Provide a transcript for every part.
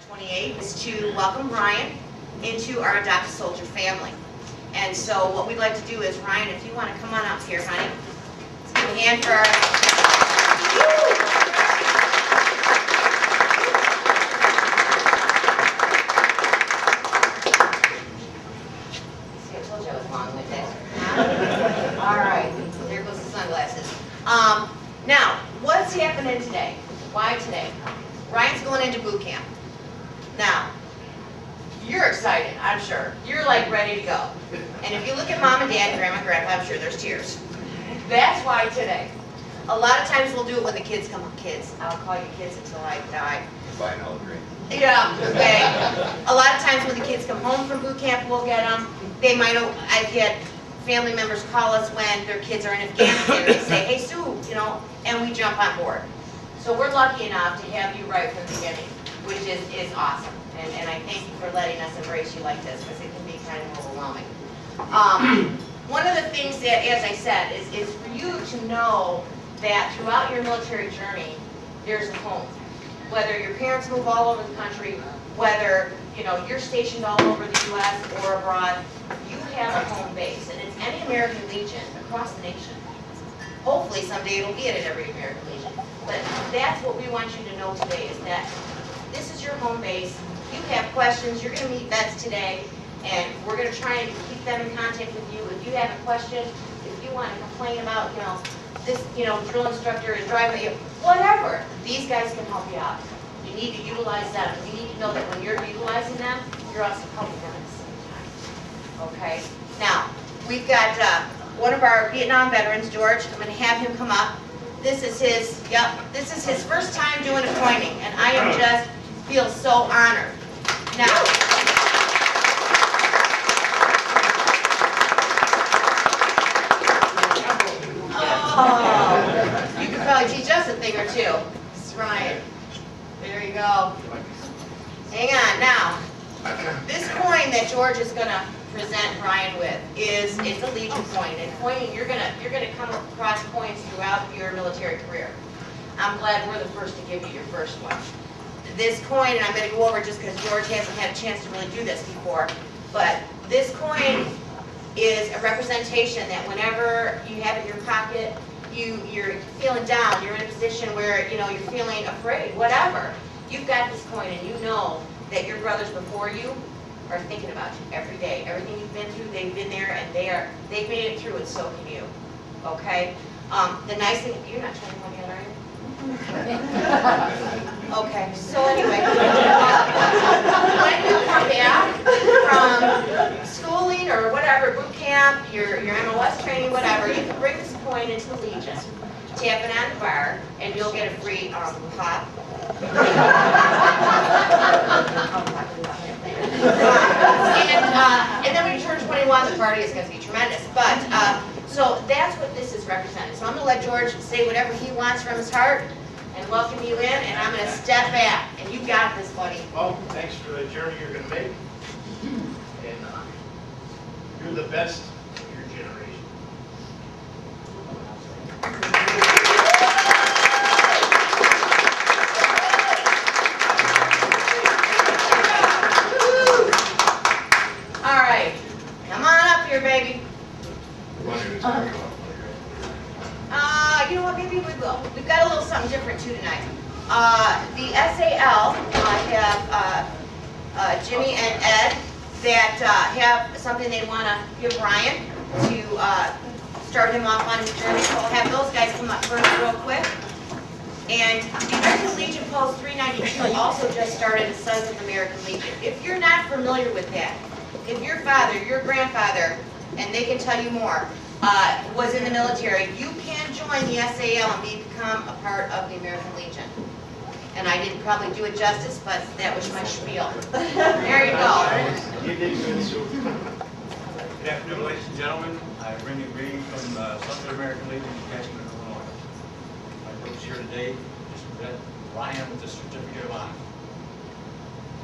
28 is to welcome Ryan into our adopted soldier family. And so what we'd like to do is, Ryan, if you want to come on up here, honey. Let's give a hand for our... See, I told you I was long-winded. All right, there goes the sunglasses. Now, what's happening today? Why today? Ryan's going into boot camp. Now, you're excited, I'm sure. You're like ready to go. And if you look at mom and dad, grandma and grandpa, I'm sure there's tears. That's why today. A lot of times we'll do it when the kids come home. Kids, I'll call you kids until I die. Fine, I'll agree. Yeah, okay. A lot of times when the kids come home from boot camp, we'll get them. They might, I've had family members call us when their kids are in Afghanistan. They say, hey Sue, you know, and we jump on board. So we're lucky enough to have you right from the beginning, which is awesome. And I thank you for letting us embrace you like this, because it can be kind of overwhelming. One of the things that, as I said, is for you to know that throughout your military journey, there's a home. Whether your parents move all over the country, whether you're stationed all over the U.S. or abroad, you have a home base, and it's any American Legion across the nation. Hopefully someday it'll be at every American Legion. But that's what we want you to know today, is that this is your home base. You have questions, you're going to meet vets today, and we're going to try and keep them in contact with you. If you have a question, if you want to complain about, this, drill instructor is driving you, whatever, these guys can help you out. You need to utilize them. You need to know that when you're utilizing them, you're also helping them at the same time. Okay? Now, we've got one of our Vietnam veterans, George. I'm going to have him come up. This is his first time doing a pointing, and I am just feel so honored. Now, oh, you could probably teach us a thing or two. This is Ryan. There you go. Hang on. Now, this coin that George is going to present Ryan with it's a Legion coin. And pointing, you're gonna come across coins throughout your military career. I'm glad we're the first to give you your first one. This coin, and I'm going to go over just because George hasn't had a chance to really do this before, but this coin is a representation that whenever you have it in your pocket, you're feeling down, you're in a position where you're feeling afraid, whatever. You've got this coin, and you know that your brothers before you are thinking about you every day. Everything you've been through, they've been there, and they've made it through, and so can you. Okay. The nice thing, you're not trying to help me out, are you? Okay, so anyway, when you come back from schooling or whatever, boot camp, your MOS training, whatever, you can bring this coin into the Legion, tap it on the bar, and you'll get a free pop. And then when you turn 21, the party is going to be tremendous. But so that's what this is representing. So I'm going to let George say whatever he wants from his heart and welcome you in, and I'm going to step back. And you got this, buddy. Well, thanks for the journey you're going to make. And you're the best of your generation. All right. Come on up here, baby. You know what, maybe we will. We've got a little something different too tonight. The SAL, I have Jimmy and Ed that have something they want to give Ryan to start him off on his journey. So I'll have those guys come up first real quick. And the American Legion Post 392 also just started as Sons of the American Legion. If you're not familiar with that, if your father, your grandfather, and they can tell you more, was in the military, you can join the SAL and become a part of the American Legion. And I didn't probably do it justice, but that was my spiel. There you go. You did good, Sue. Good afternoon, ladies and gentlemen. I'm Randy Green from Sons of the American Legion in Cashman, Illinois. My purpose here today is to present Ryan with the Certificate of Honor.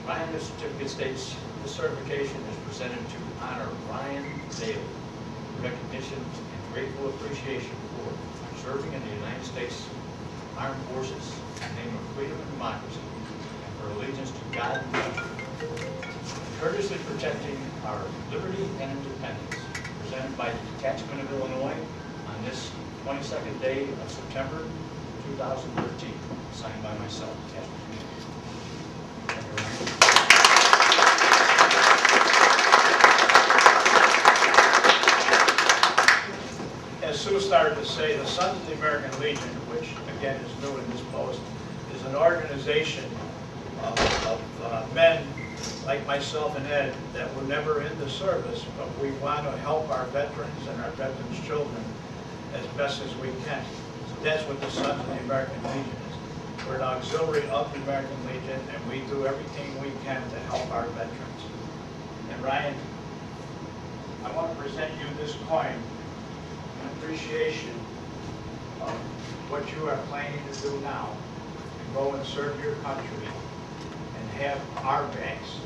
Ryan, the certificate states, this certification is presented to honor Ryan Daly, recognition and grateful appreciation for serving in the United States Armed Forces in the name of freedom and democracy, and for allegiance to God and country, courteously protecting our liberty and independence, presented by the Detachment of Illinois on this 22nd day of September 2013, signed by myself, Detachment Commander. Thank you, Ryan. As Sue started to say, the Sons of the American Legion, which again is new in this post, is an organization of men like myself and Ed that were never in the service, but we want to help our veterans and our veterans' children as best as we can. So that's what the Sons of the American Legion is. We're an auxiliary of the American Legion, and we do everything we can to help our veterans. And Ryan, I want to present you this coin in appreciation of what you are planning to do now, and go and serve your country and have our backs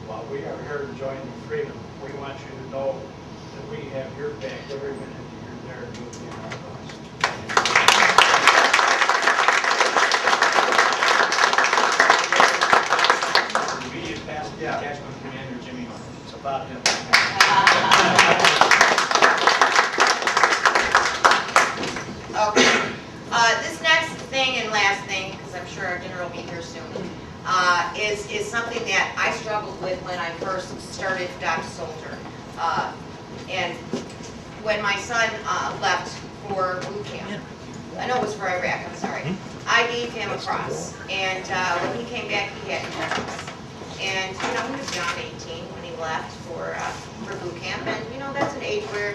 while we are here enjoying the freedom. We want you to know that we have your back every minute that you're there to be in our cause. Immediate past Detachment Commander Jimmy Hunter. It's about him. Okay. This next thing and last thing, because I'm sure our dinner will be here soon, is something that I struggled with when I first started Adopt a Soldier. And when my son left for boot camp, I know it was for Iraq, I'm sorry, I gave him a cross. And when he came back, he had cross. And, you know, he was young, 18, when he left for boot camp. And, you know, that's an age where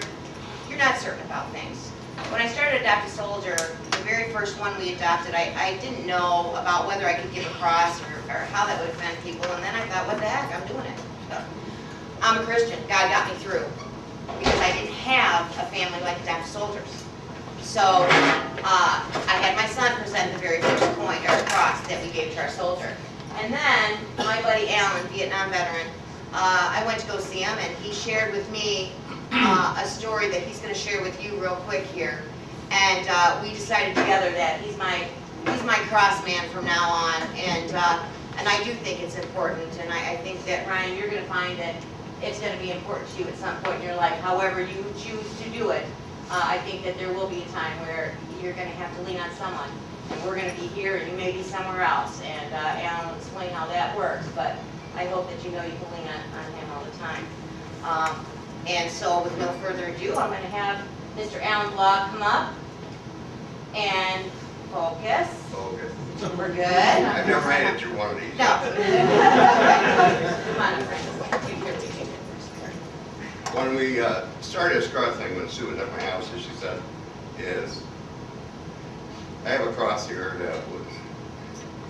you're not certain about things. When I started Adopt a Soldier, the very first one we adopted, I didn't know about whether I could give a cross or how that would offend people. And then I thought, what the heck, I'm doing it. I'm a Christian. God got me through. Because I didn't have a family like Adopt a Soldiers. So I had my son present the very first coin or cross that we gave to our soldier. And then my buddy Alan, Vietnam veteran, I went to go see him, and he shared with me a story that he's going to share with you real quick here. And we decided together that he's my cross man from now on. And I do think it's important. And I think that, Ryan, you're going to find that it's going to be important to you at some point in your life. However you choose to do it, I think that there will be a time where you're going to have to lean on someone. And we're going to be here, and you may be somewhere else. And Alan will explain how that works. But I hope that you know you can lean on him all the time. And so with no further ado, I'm going to have Mr. Alan Blogg come up and focus. Okay. We're good. I've never made it through one of these. No. Come on, friends. When we started this cross thing, when Sue was at my house, as she said, is I have a cross here that was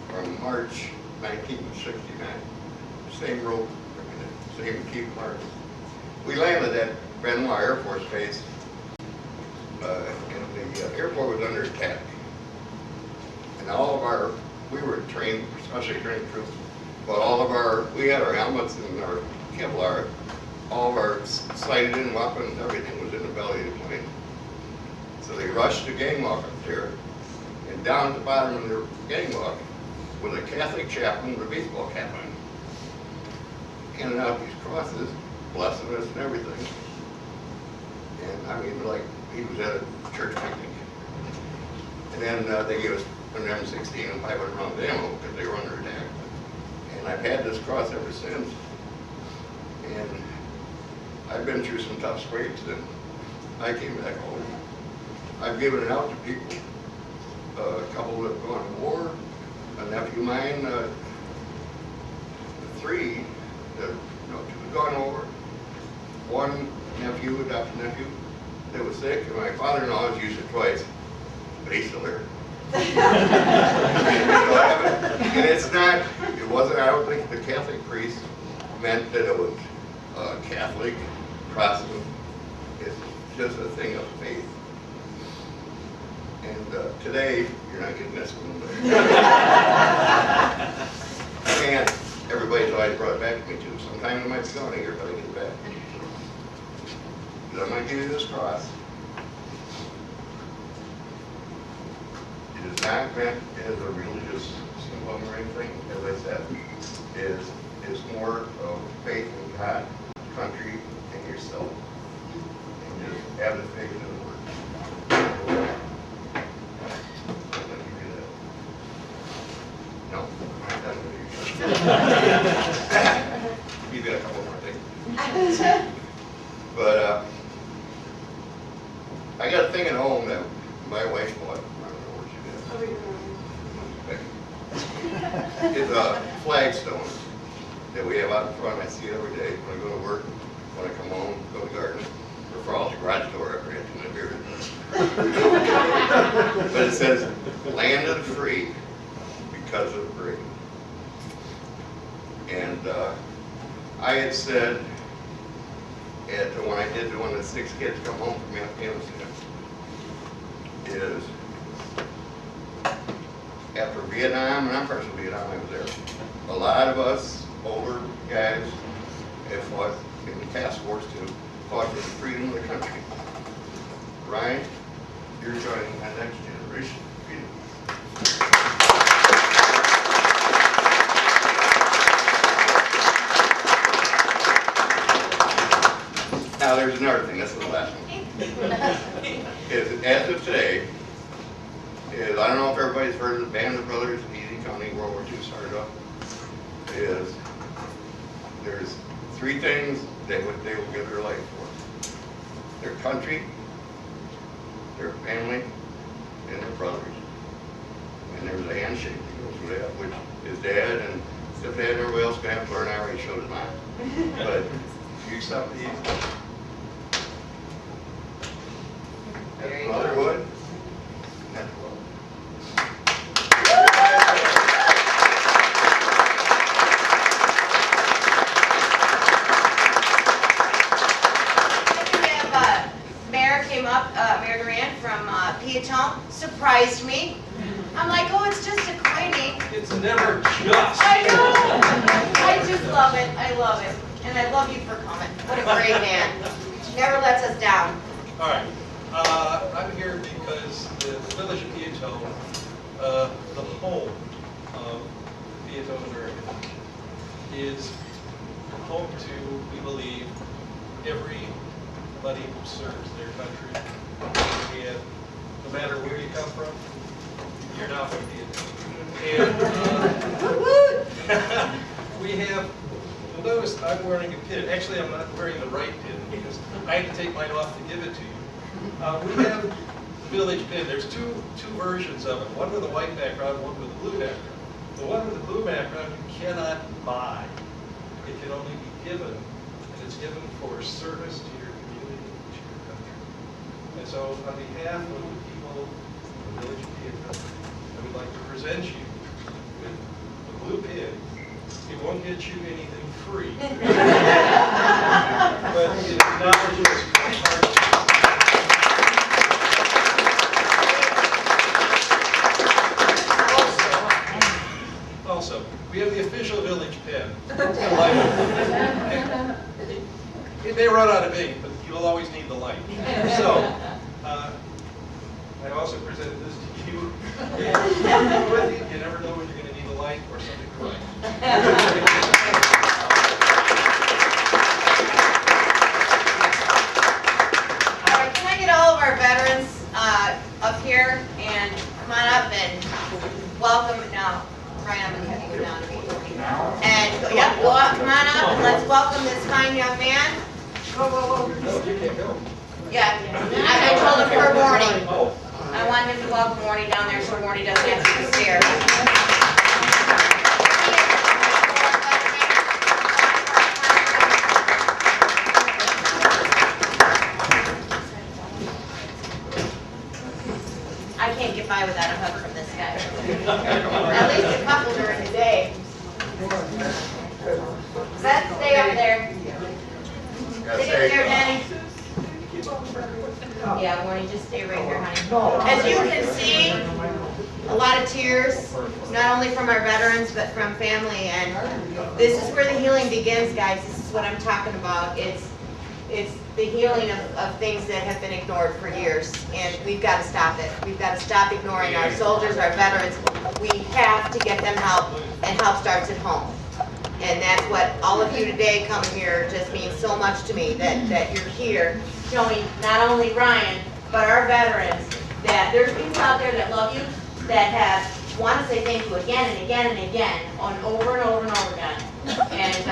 from March 1969. Same rope, same key parts. We landed at Benoit Air Force Base, and the airport was under attack. And all of our, we were trained, especially trained troops, but all of our, we had our helmets and our Kevlar, all of our sighted in weapons, everything was in the belly of the plane. So they rushed the gangwalk up there, and down at the bottom of the gangwalk was a Catholic chaplain with a baseball cap on, handing out these crosses, blessing us and everything. And I mean, like, he was at a church picnic. And then they gave us an M16 and 500 rounds of ammo because they were under attack. And I've had this cross ever since. And I've been through some tough scrapes, and I came back home. I've given it out to people. A couple that have gone to war. A nephew of mine, three that, two had gone over. One nephew, adopted nephew, that was sick, and my father-in-law has used it twice, but he's still there. And it's not, it wasn't, I don't think the Catholic priest meant that it was Catholic crossing. It's just a thing of faith. And today, you're not getting this one, but and everybody's always brought it back to me too. Sometime it might be gone here, but I get it back. But I might give you this cross. It is not meant as a religious symbol. them or anything, as I said, is more of faith in God, country, and yourself. And just have the faith in the Word. Let me do that. No, I'm not done with you. You got a couple more things. But I got a thing at home that my wife bought. I don't know where she did. It's a flagstone that we have out in front. I see it every day when I go to work, when I come home, go to the garden, or for all the garage door after I have to beer. But it says, "Land of the free because of the brave." And I had said, when I did when the 6 kids come home from Afghanistan, is after Vietnam, and I'm partial Vietnam, I was there. A lot of us older guys have fought in the task force too, fought for the freedom of the country. Ryan, you're joining that next generation. Now there's another thing, that's the last one. Is as of today, is I don't know if everybody's heard of the Band of Brothers in Easy County, World War II started up. Is there's 3 things they will give their life for: their country, their family, and their brothers. And there's a handshake that goes with that, which his dad and stepdad and everybody else can have to learn. I already showed his mine. But you stop these. That's brotherhood. That's love. Mayor came up, Mayor Duran from Peotone, surprised me. I'm like, oh, it's just a coining. It's never just. I know. I just love it. I love it. And I love you for coming. What a great man. Never lets us down. All right. I'm here because the village of Peotone, the home of Peotone American, is home to, we believe, everybody who serves their country. And no matter where you come from, you're now from Peotone. And we have, you'll notice I'm wearing a pin. Actually, I'm not wearing the right pin because I had to take mine off to give it to you. We have the village pin. There's two versions of it. One with a white background, one with a blue background. The one with the blue background you cannot buy. It can only be given, and it's given for service to your community, to your country. And so on behalf of the people of the village of Peotone, I would like to present you with the blue pin. It won't get you anything free, but it acknowledges your hard. Also, we have the official village pin. It may run out of ink, but you will always need the light. So, I also presented this to you. You never know when you're going to need a light or something to write. All right, can I get all of our veterans up here and come on up and welcome now. Right, I'm gonna have you go down to me. And yep, go up, come on up, and let's welcome this fine young man. Whoa, whoa, whoa. Yeah, I told him for Warnie. I want him to welcome Warnie down there so Warnie doesn't have to the stairs. I can't get by without a hug from this guy. At least a couple during the day. Let's stay up there. Stay up there, Danny. Yeah, Warnie, just stay right here, honey. As you can see, a lot of tears, not only from our veterans, but from family. And this is where the healing begins, guys. This is what I'm talking about. It's it's the healing of things that have been ignored for years, and we've got to stop it. We've got to stop ignoring our soldiers, our veterans. We have to get them help, and help starts at home. And that's what all of you today coming here just means so much to me, that you're here showing not only Ryan, but our veterans, that there's people out there that love you, that want to say thank you again and again and again, and over and over and over again. And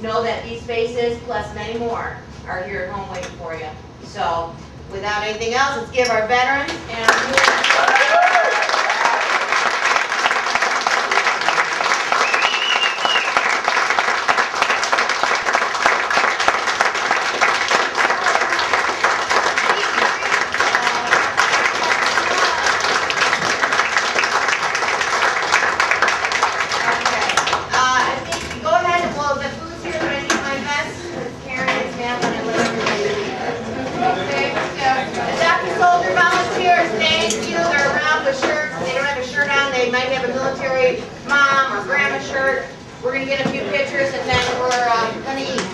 know that these faces, plus many more, are here at home waiting for you. So, without anything else, let's give our veterans and our We're going to get a few pictures and then we're going to eat.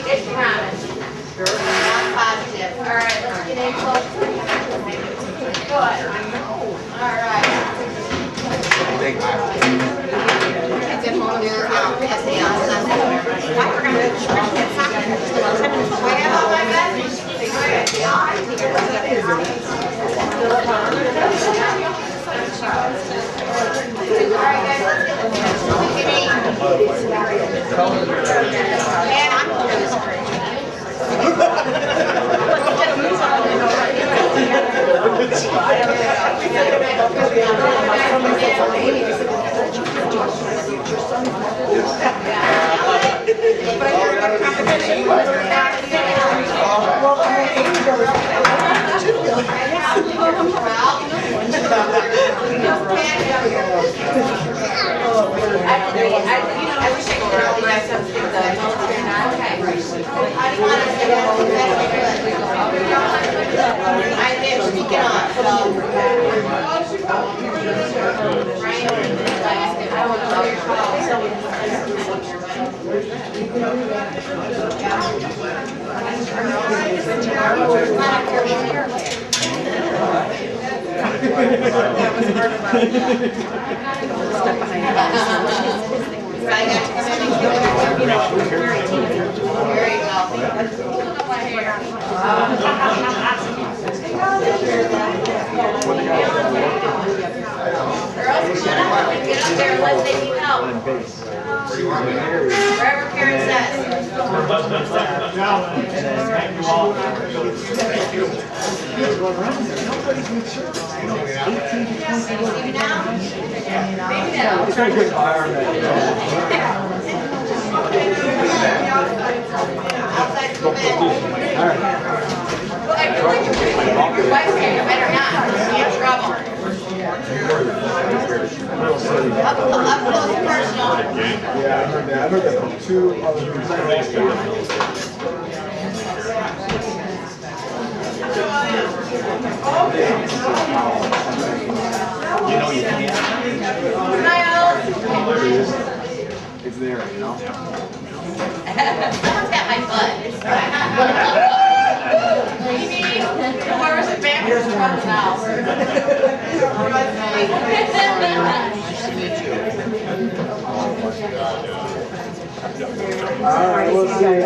It's promise. I'm positive. All right, let's get in close. Good. All right. Thank you. Kids at home, they're passing out. I forgot to get something. Do I have all my best? All right, guys, let's get the pictures. I wish I could really have something that military not okay. I didn't want to say that. I did speak it on. So, Ryan, I want to know your call. Stuck behind the There you go. Girls, shut up and get up there unless they need help. Wherever Karen says. See now? Maybe now. It's a good environment. Outside the bed. Well, I feel like your wife's here, you better not. You'll be in trouble. Up close and personal. Yeah, I heard that. I heard that from two other people. You know you can't. Smile. It's there, you know? Someone's got my butt. It's fine. Maybe whoever's at back is trouble now. All right, we'll see you.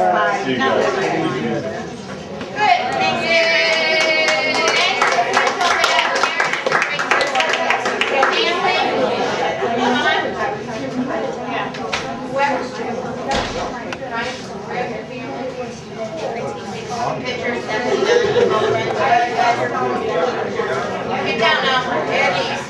See you guys. Good, thank you. Pictures, get down now, at least.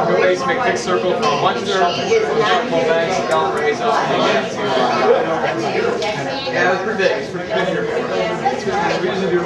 The race make big circle from Munster, pull back, down race up, and get to. Yeah, it was pretty big. It's pretty good here. We usually do.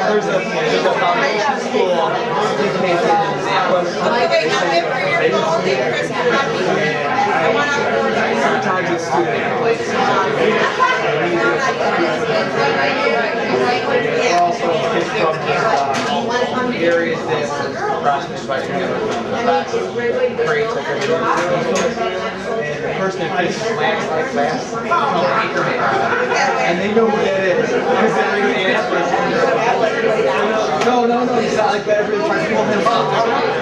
There's a foundation school. Sometimes it's also kids from areas that were approximately by together crates like everything. And the person that fits slants like that, and they know who that is. Because everybody asks for it. No, it's not like that. Everybody's trying to pull him up.